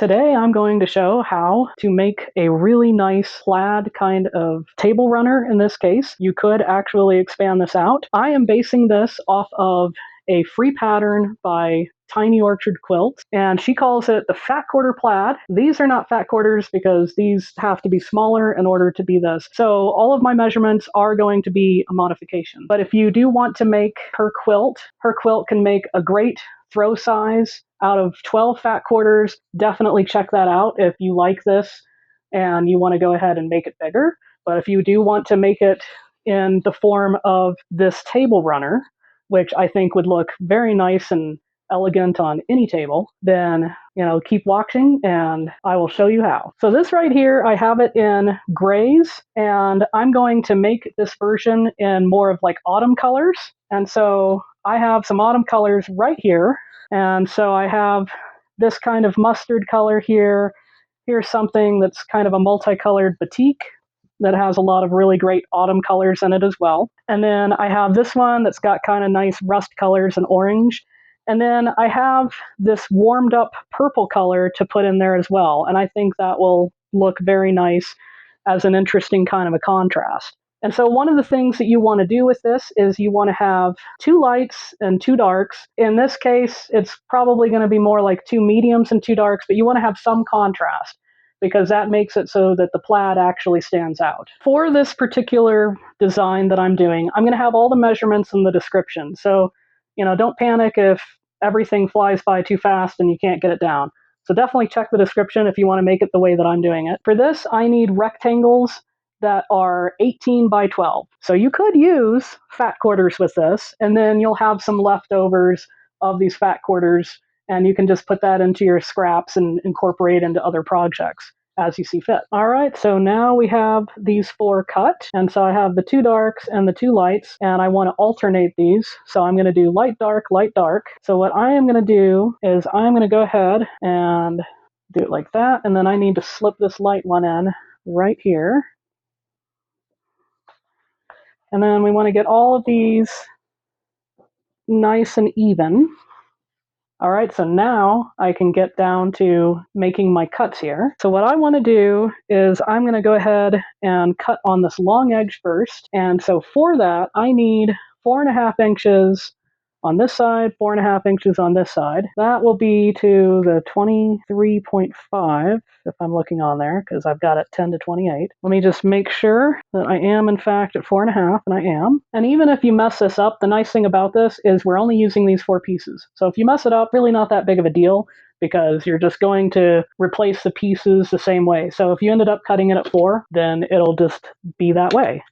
Today I'm going to show how to make a really nice plaid kind of table runner in this case. You could actually expand this out. I am basing this off of a free pattern by Tiny Orchard Quilts, and she calls it the FAT QUARTER PLAID. These are not fat quarters because these have to be smaller in order to be this. So all of my measurements are going to be a modification. But if you do want to make her quilt can make a great throw size out of 12 fat quarters. Definitely check that out if you like this and you want to go ahead and make it bigger. But if you do want to make it in the form of this table runner, which I think would look very nice and elegant on any table, then keep watching and I will show you how. So this right here, I have it in grays, and I'm going to make this version in more of like autumn colors. And so I have some autumn colors right here. And so I have this kind of mustard color here. Here's something that's kind of a multicolored batik that has a lot of really great autumn colors in it as well. And then I have this one that's got kind of nice rust colors and orange. And then I have this warmed up purple color to put in there as well. And I think that will look very nice as an interesting kind of a contrast. And so one of the things that you want to do with this is you want to have 2 lights and 2 darks. In this case, it's probably going to be more like 2 mediums and 2 darks, but you want to have some contrast because that makes it so that the plaid actually stands out. For this particular design that I'm doing, I'm going to have all the measurements in the description. So, don't panic if everything flies by too fast and you can't get it down. So definitely check the description if you want to make it the way that I'm doing it. For this, I need rectangles that are 18 by 12. So you could use fat quarters with this, and then you'll have some leftovers of these fat quarters, and you can just put that into your scraps and incorporate into other projects as you see fit. All right, so now we have these 4 cut, and so I have the 2 darks and the 2 lights, and I want to alternate these. So I'm going to do light, dark, light, dark. So what I am going to do is I'm going to go ahead and do it like that, and then I need to slip this light one in right here. And then we want to get all of these nice and even. All right, so now I can get down to making my cuts here. So what I want to do is I'm going to go ahead and cut on this long edge first. And so for that, I need 4.5 inches on this side, 4.5 inches on this side. That will be to the 23.5, if I'm looking on there, because I've got it 10 to 28. Let me just make sure that I am, in fact, at 4.5, and I am. And even if you mess this up, the nice thing about this is we're only using these 4 pieces. So if you mess it up, really not that big of a deal, because you're just going to replace the pieces the same way. So if you ended up cutting it at 4, then it'll just be that way.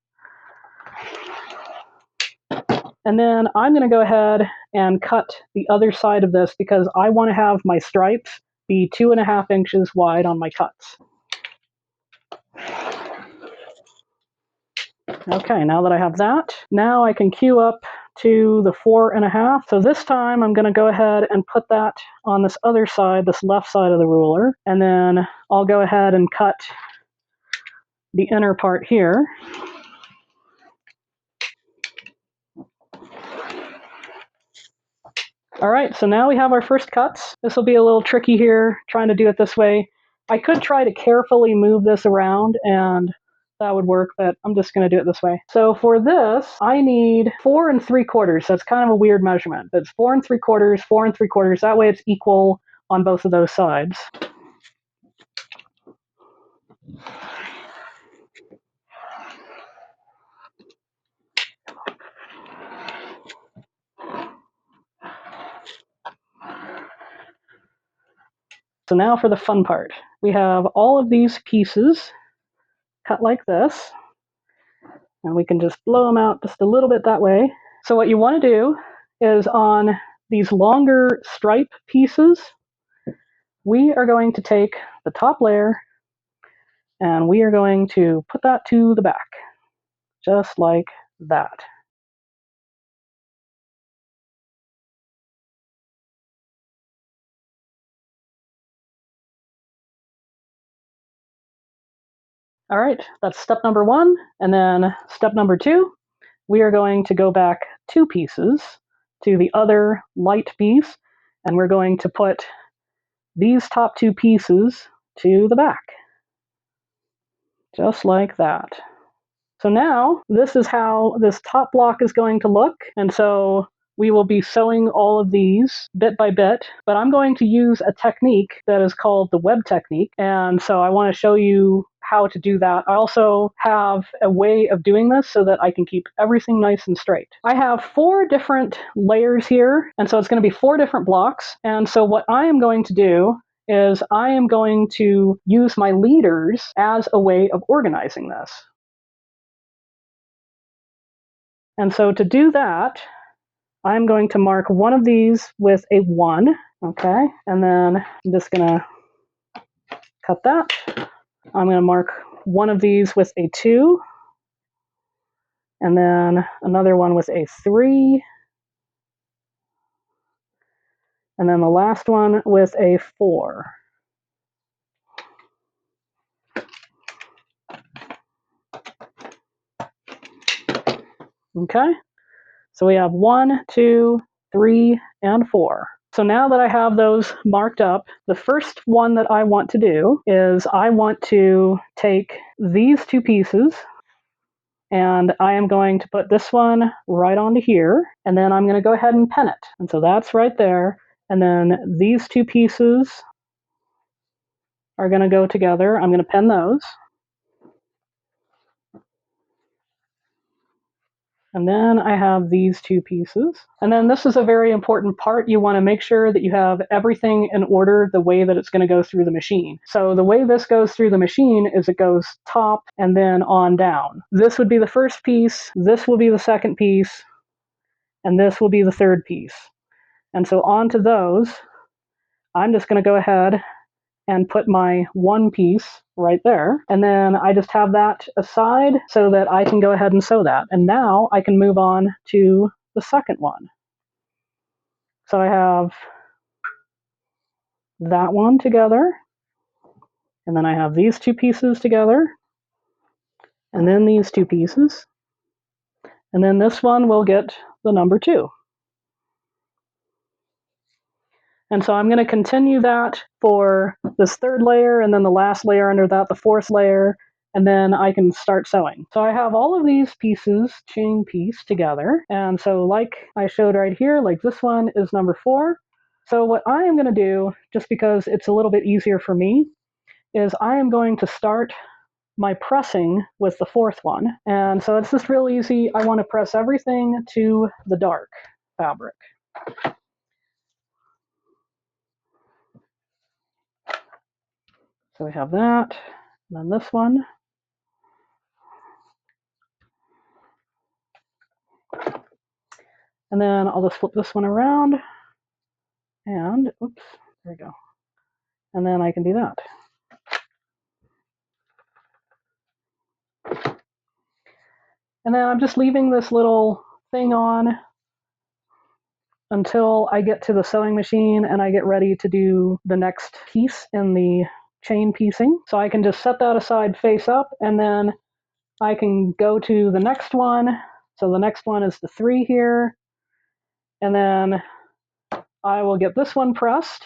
And then I'm going to go ahead and cut the other side of this because I want to have my stripes be 2.5 inches wide on my cuts. Okay, now that I have that, now I can queue up to the 4.5. So this time I'm going to go ahead and put that on this other side, this left side of the ruler. And then I'll go ahead and cut the inner part here. All right, so now we have our first cuts. This will be a little tricky here, trying to do it this way. I could try to carefully move this around and that would work, but I'm just going to do it this way. So for this, I need 4 3/4. That's kind of a weird measurement, but it's 4 3/4, 4 3/4. That way it's equal on both of those sides. So now for the fun part. We have all of these pieces cut like this, and we can just blow them out just a little bit that way. So what you want to do is on these longer stripe pieces, we are going to take the top layer and we are going to put that to the back, just like that. All right, that's step number 1. And then step number 2, we are going to go back 2 pieces to the other light piece, and we're going to put these top two pieces to the back. Just like that. So now this is how this top block is going to look. And so we will be sewing all of these bit by bit, but I'm going to use a technique that is called the web technique. And so I want to show you how to do that. I also have a way of doing this so that I can keep everything nice and straight. I have 4 different layers here, and so it's going to be 4 different blocks. And so what I am going to do is I am going to use my leaders as a way of organizing this. And so to do that, I'm going to mark one of these with a 1, okay? And then I'm just gonna cut that. I'm gonna mark one of these with a 2, and then another one with a 3, and then the last one with a 4. Okay? So we have 1, 2, 3, and 4. So now that I have those marked up, the first one that I want to do is I want to take these 2 pieces, and I am going to put this one right onto here, and then I'm going to go ahead and pin it. And so that's right there. And then these 2 pieces are going to go together. I'm going to pin those. And then I have these 2 pieces. And then this is a very important part. You want to make sure that you have everything in order the way that it's going to go through the machine. So the way this goes through the machine is it goes top and then on down. This would be the first piece, this will be the second piece, and this will be the third piece. And so onto those, I'm just going to go ahead and put my 1 piece right there. And then I just have that aside so that I can go ahead and sew that. And now I can move on to the second one. So I have that one together, and then I have these 2 pieces together, and then these 2 pieces, and then this one will get the number 2. And so I'm going to continue that for this third layer, and then the last layer under that, the 4th layer, and then I can start sewing. So I have all of these pieces chain piece together, and so like I showed right here, like this one is number 4. So what I am going to do, just because it's a little bit easier for me, is I am going to start my pressing with the 4th one. And so it's just real easy. I want to press everything to the dark fabric. So we have that, and then this one. And then I'll just flip this one around, and oops, there we go. And then I can do that. And then I'm just leaving this little thing on until I get to the sewing machine and I get ready to do the next piece in the chain piecing. So I can just set that aside face up, and then I can go to the next one. So the next one is the 3 here, and then I will get this one pressed,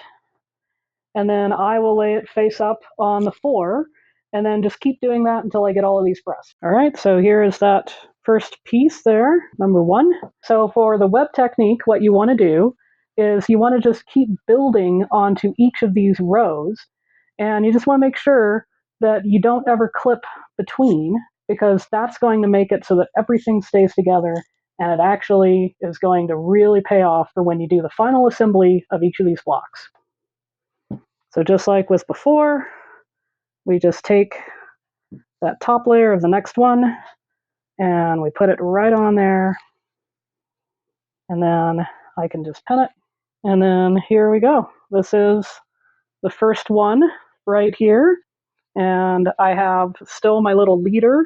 and then I will lay it face up on the 4, and then just keep doing that until I get all of these pressed. All right, so here is that first piece there, number 1. So for the web technique, what you want to do is you want to just keep building onto each of these rows, and you just want to make sure that you don't ever clip between, because that's going to make it so that everything stays together, and it actually is going to really pay off for when you do the final assembly of each of these blocks. So just like with before, we just take that top layer of the next one and we put it right on there, and then I can just pin it, and then here we go. This is the first one right here, and I have still my little leader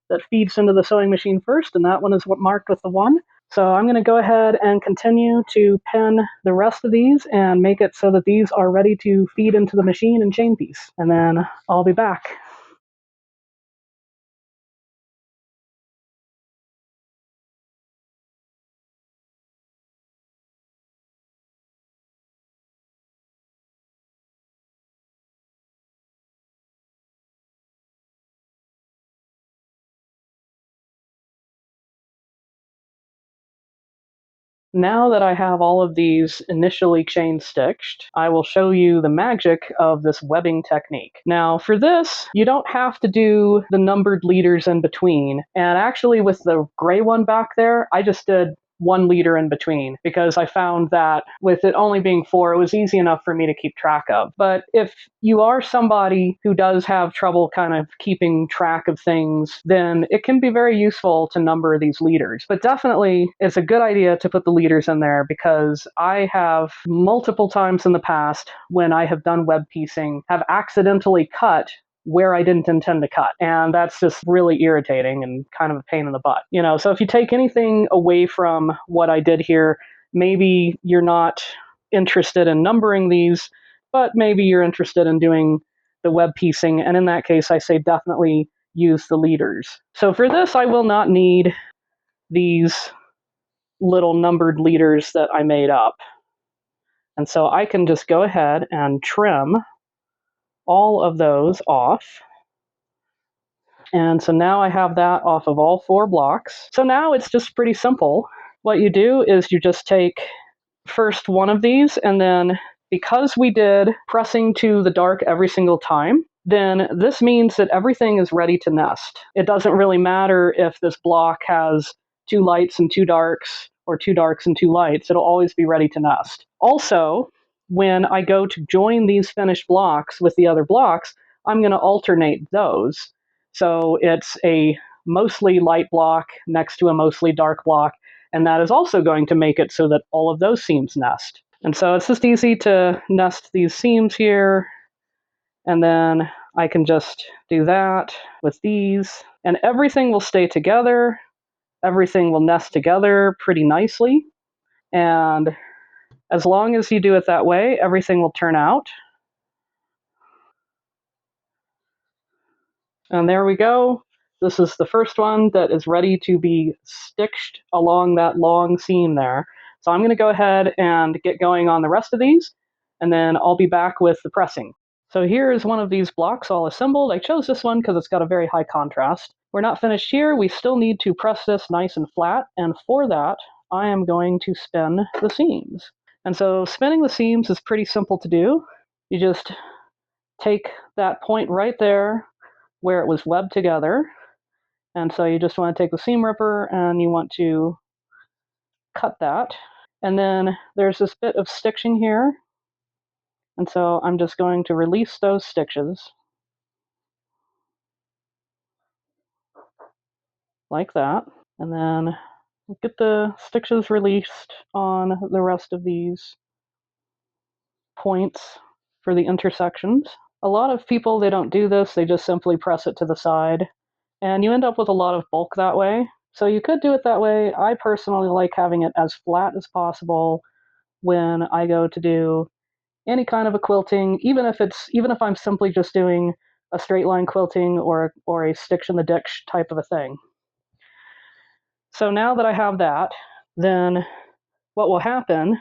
that feeds into the sewing machine first, and that one is what marked with the 1. So I'm going to go ahead and continue to pin the rest of these and make it so that these are ready to feed into the machine and chain piece, and then I'll be back. Now that I have all of these initially chain stitched, I will show you the magic of this webbing technique. Now for this, you don't have to do the numbered leaders in between. And actually with the gray one back there, I just did 1 leader in between because I found that with it only being 4, it was easy enough for me to keep track of. But if you are somebody who does have trouble kind of keeping track of things, then it can be very useful to number these leaders. But definitely it's a good idea to put the leaders in there because I have multiple times in the past when I have done web piecing have accidentally cut where I didn't intend to cut. And that's just really irritating and kind of a pain in the butt. You know, so if you take anything away from what I did here, maybe you're not interested in numbering these, but maybe you're interested in doing the web piecing. And in that case, I say definitely use the leaders. So for this, I will not need these little numbered leaders that I made up. And so I can just go ahead and trim all of those off. And so now I have that off of all 4 blocks. So now it's just pretty simple. What you do is you just take first one of these, and then because we did pressing to the dark every single time, then this means that everything is ready to nest. It doesn't really matter if this block has 2 lights and 2 darks, or 2 darks and 2 lights, it'll always be ready to nest. Also, when I go to join these finished blocks with the other blocks, I'm going to alternate those. So it's a mostly light block next to a mostly dark block, and that is also going to make it so that all of those seams nest. And so it's just easy to nest these seams here, and then I can just do that with these, and everything will stay together. Everything will nest together pretty nicely, and as long as you do it that way, everything will turn out. And there we go. This is the first one that is ready to be stitched along that long seam there. So I'm going to go ahead and get going on the rest of these, and then I'll be back with the pressing. So here is one of these blocks all assembled. I chose this one because it's got a very high contrast. We're not finished here. We still need to press this nice and flat, and for that, I am going to spin the seams. And so spinning the seams is pretty simple to do. You just take that point right there where it was webbed together, and so you just want to take the seam ripper and you want to cut that. And then there's this bit of stitching here, and so I'm just going to release those stitches like that, and then get the stitches released on the rest of these points for the intersections. A lot of people, they don't do this, they just simply press it to the side, and you end up with a lot of bulk that way. So you could do it that way. I personally like having it as flat as possible when I go to do any kind of a quilting, even if I'm simply just doing a straight line quilting or a stitch in the ditch type of a thing. So now that I have that, then what will happen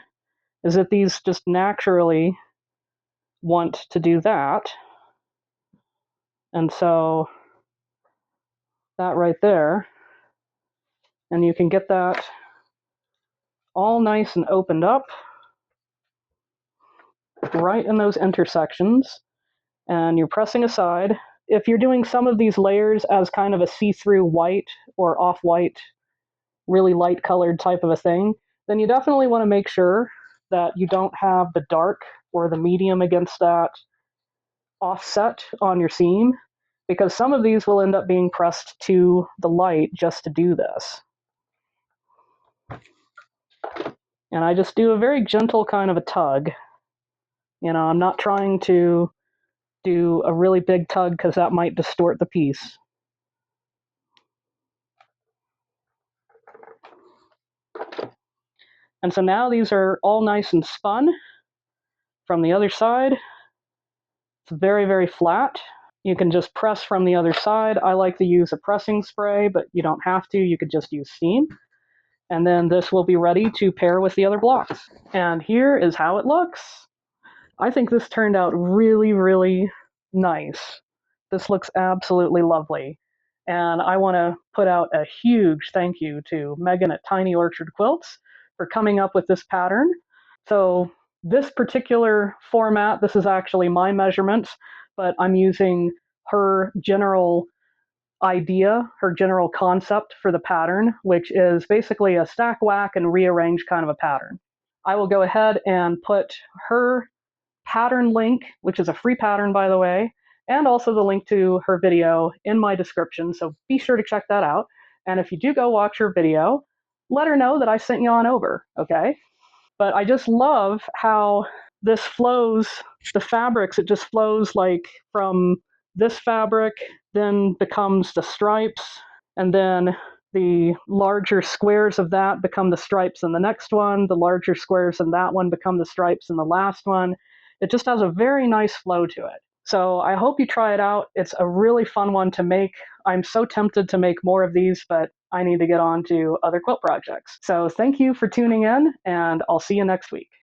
is that these just naturally want to do that. And so that right there, and you can get that all nice and opened up right in those intersections, and you're pressing aside. If you're doing some of these layers as kind of a see-through white or off-white, really light colored type of a thing, then you definitely want to make sure that you don't have the dark or the medium against that offset on your seam, because some of these will end up being pressed to the light just to do this. And I just do a very gentle kind of a tug. You know, I'm not trying to do a really big tug because that might distort the piece. And so now these are all nice and spun from the other side. It's very, very flat. You can just press from the other side. I like to use a pressing spray, but you don't have to. You could just use steam. And then this will be ready to pair with the other blocks. And here is how it looks. I think this turned out really, really nice. This looks absolutely lovely. And I want to put out a huge thank you to Megan at Tiny Orchard Quilts for coming up with this pattern. So this particular format, this is actually my measurements, but I'm using her general idea, her general concept for the pattern, which is basically a stack, whack, and rearrange kind of a pattern. I will go ahead and put her pattern link, which is a free pattern, by the way, and also the link to her video in my description, so be sure to check that out. And if you do go watch her video, let her know that I sent you on over, okay? But I just love how this flows, the fabrics, it just flows like from this fabric, then becomes the stripes, and then the larger squares of that become the stripes in the next one, the larger squares in that one become the stripes in the last one. It just has a very nice flow to it. So I hope you try it out. It's a really fun one to make. I'm so tempted to make more of these, but I need to get on to other quilt projects. So thank you for tuning in, and I'll see you next week.